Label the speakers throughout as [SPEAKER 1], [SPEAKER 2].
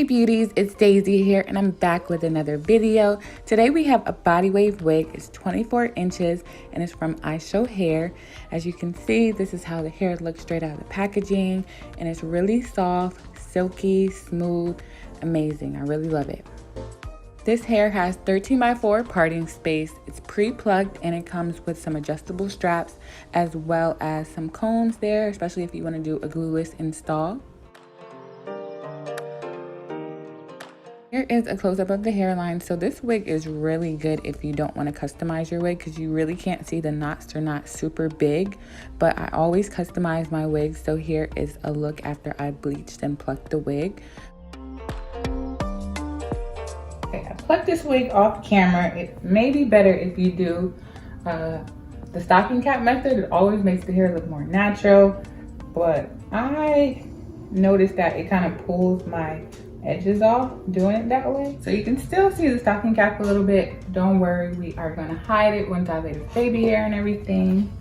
[SPEAKER 1] Hey beauties, it's Daisy here and I'm back with another video. Today we have a body wave wig. It's 24 inches and it's from Ishow hair. As you can see, this is how the hair looks straight out of the packaging, and it's really soft, silky, smooth, amazing. I really love it. This hair has 13x4 parting space. It's pre-plucked and it comes with some adjustable straps as well as some combs there, especially if you want to do a glueless install. Here is a close-up of the hairline. So this wig is really good if you don't want to customize your wig because you really can't see the knots. They're not super big, but I always customize my wigs. So here is a look after I bleached and plucked the wig. Okay, I plucked this wig off camera. It may be better if you do the stocking cap method. It always makes the hair look more natural, but I noticed that it kind of pulls my edges off doing it that way. So you can still see the stocking cap a little bit. Don't worry, we are going to hide it once I lay the baby hair and everything.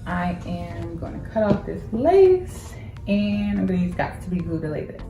[SPEAKER 1] I am going to cut off this lace and I'm going to use Got to Be Glue to lay this.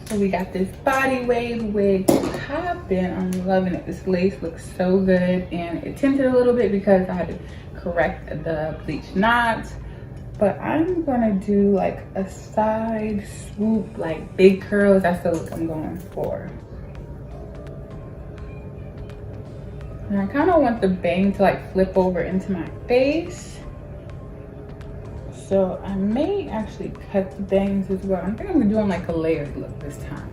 [SPEAKER 1] So we got this body wave wig popping. I'm loving it. This lace looks so good, and it tinted a little bit because I had to correct the bleach knots. But I'm gonna do like a side swoop, like big curls. That's the look I'm going for. And I kind of want the bang to like flip over into my face. So I may actually cut the bangs as well. I think I'm doing like a layered look this time.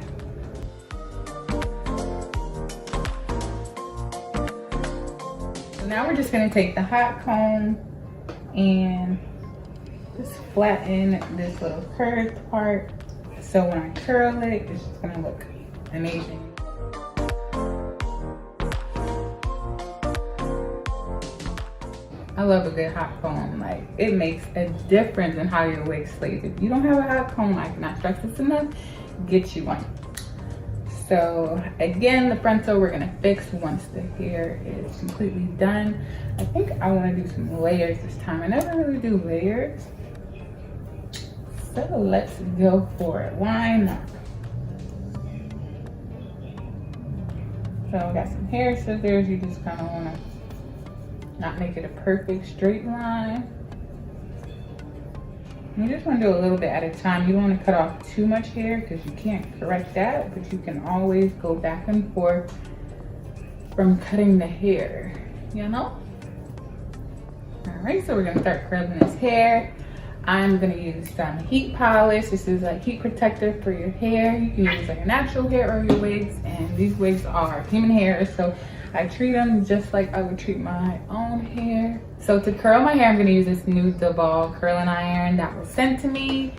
[SPEAKER 1] So now we're just gonna take the hot comb and just flatten this little curved part. So when I curl it, it's just gonna look amazing. I love a good hot comb. Like, it makes a difference in how your wig slays. If you don't have a hot comb, I cannot stress this enough, get you one. So again, the frontal we're gonna fix once the hair is completely done. I think I wanna do some layers this time. I never really do layers. So let's go for it. Why not? So I got some hair scissors. You just kinda wanna not make it a perfect straight line. You just want to do a little bit at a time. You don't want to cut off too much hair because you can't correct that, but you can always go back and forth from cutting the hair, you know? All right, so we're gonna start curling this hair. I'm gonna use some heat polish. This is like heat protector for your hair. You can use like a natural hair or your wigs, and these wigs are human hair, so I treat them just like I would treat my own hair. So to curl my hair, I'm gonna use this new DeVol curling iron that was sent to me.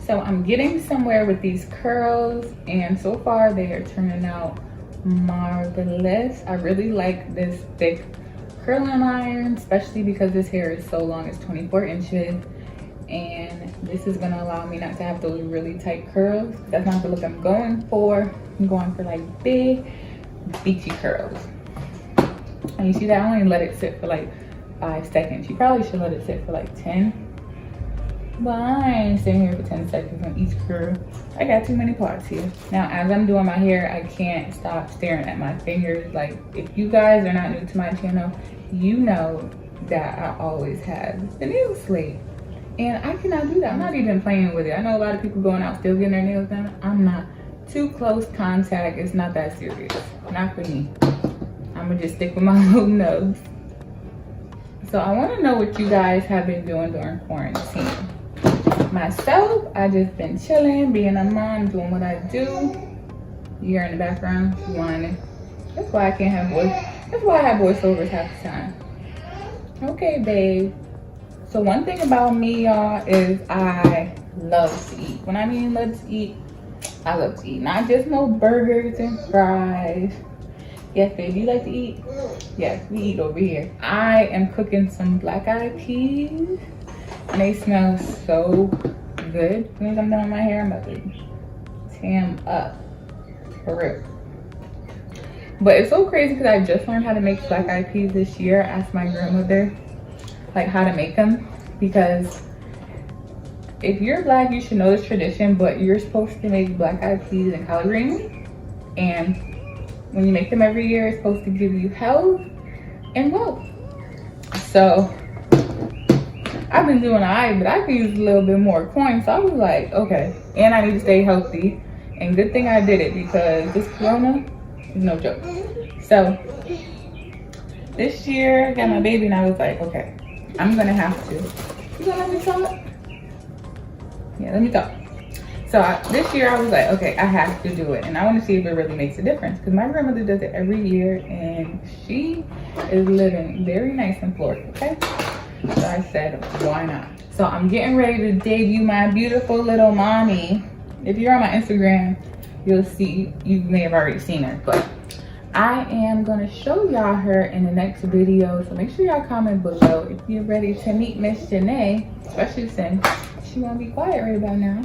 [SPEAKER 1] So I'm getting somewhere with these curls, and so far they are turning out marvelous. I really like this thick curling iron, especially because this hair is so long. It's 24 inches, and this is gonna allow me not to have those really tight curls. That's not the look I'm going for. I'm going for like big, beachy curls. And you see that I only let it sit for like 5 seconds. You probably should let it sit for like 10. But I ain't sitting here for 10 seconds on each curl. I got too many parts here. Now, as I'm doing my hair, I can't stop staring at my fingers. Like, if you guys are not new to my channel, you know that I always have the nail slate. And I cannot do that. I'm not even playing with it. I know a lot of people going out still getting their nails done. I'm not. Too close contact, it's not that serious. Not for me. I'm gonna just stick with my little nose. So I wanna know what you guys have been doing during quarantine. Myself, I just been chilling, being a mom, doing what I do. You hear in the background, she whining. That's why I can't have voice. That's why I have voiceovers half the time. Okay, babe. So one thing about me, y'all, is I love to eat. When I mean love to eat, I love to eat. Not just no burgers and fries. Yes, babe, you like to eat? Yes, we eat over here. I am cooking some black-eyed peas, and they smell so good. As soon as I'm done with my hair, I'm about to tan up, for real. But it's so crazy because I just learned how to make black-eyed peas this year. I asked my grandmother, like, how to make them, because if you're black, you should know this tradition, but you're supposed to make black-eyed peas and collard greens. And when you make them every year, it's supposed to give you health and wealth. So I've been doing all right, but I could use a little bit more coins. So I was like, okay. And I need to stay healthy. And good thing I did it, because this corona is no joke. So this year, I got my baby and I was like, okay, I'm gonna have to. You gonna let me talk? Yeah, let me talk. So this year I was like, okay, I have to do it. And I want to see if it really makes a difference. Because my grandmother does it every year and she is living very nice in Florida, okay? So I said, why not? So I'm getting ready to debut my beautiful little mommy. If you're on my Instagram, you'll see, you may have already seen her. But I am going to show y'all her in the next video. So make sure y'all comment below if you're ready to meet Miss Janae, especially since she won't be quiet right about now.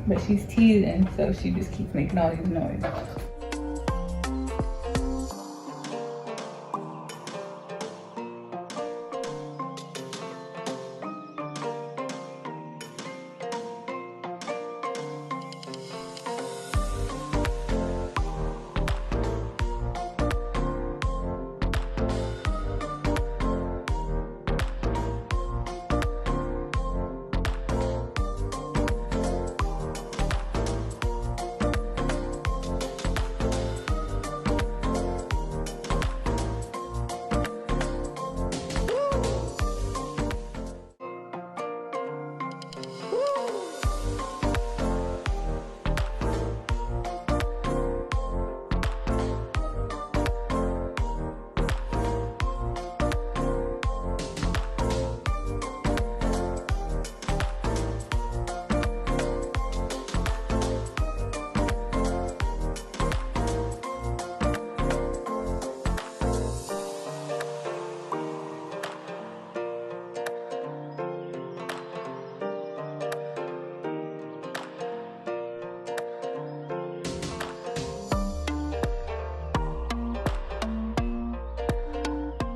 [SPEAKER 1] But she's teasing, so she just keeps making all these noises.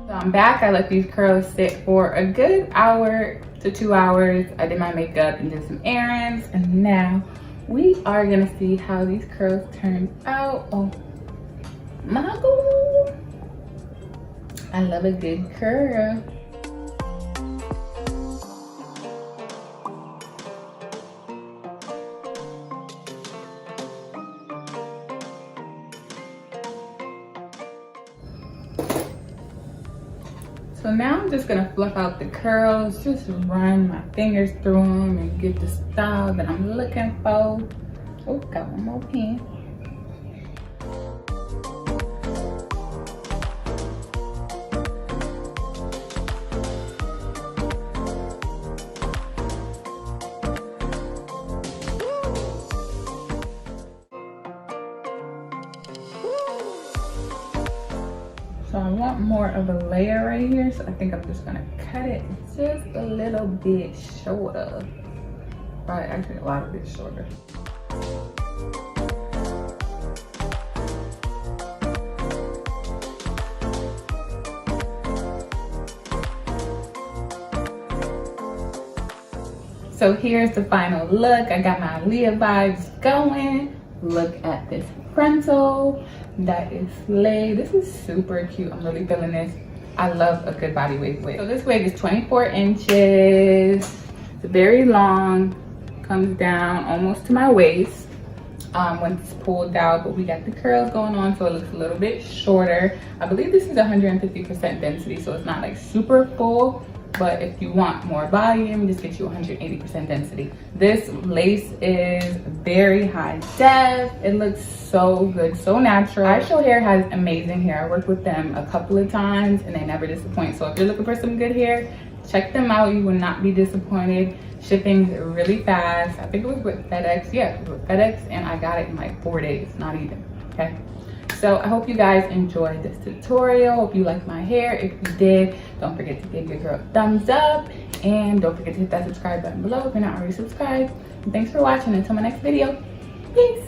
[SPEAKER 1] I'm back. I let these curls sit for a good hour to 2 hours. I did my makeup and did some errands, and now we are gonna see how these curls turn out. Oh my god, I love a good curl. So now I'm just gonna fluff out the curls, just run my fingers through them and get the style that I'm looking for. Oh, got one more pin. So I want more of a layer right here, so I think I'm just gonna cut it just a little bit shorter. Probably actually a lot of bit shorter. So here's the final look. I got my Leah vibes going. Look at this frontal. That is slay. This is super cute. I'm really feeling this. I love a good body wig. So this wig is 24 inches. It's very long. Comes down almost to my waist when it's pulled out, but we got the curls going on, so it looks a little bit shorter. I believe this is 150% density, so it's not like super full, but if you want more volume, just get you 180% density. This lace is very high def. It looks so good, so natural. Ishow hair has amazing hair. I worked with them a couple of times and they never disappoint. So if you're looking for some good hair, check them out. You will not be disappointed. Shipping's really fast. I think it was with FedEx. Yeah, it was with FedEx, and I got it in like 4 days, not even. Okay. So I hope you guys enjoyed this tutorial. Hope you like my hair. If you did, don't forget to give your girl a thumbs up, and don't forget to hit that subscribe button below if you're not already subscribed. And thanks for watching. Until my next video, peace.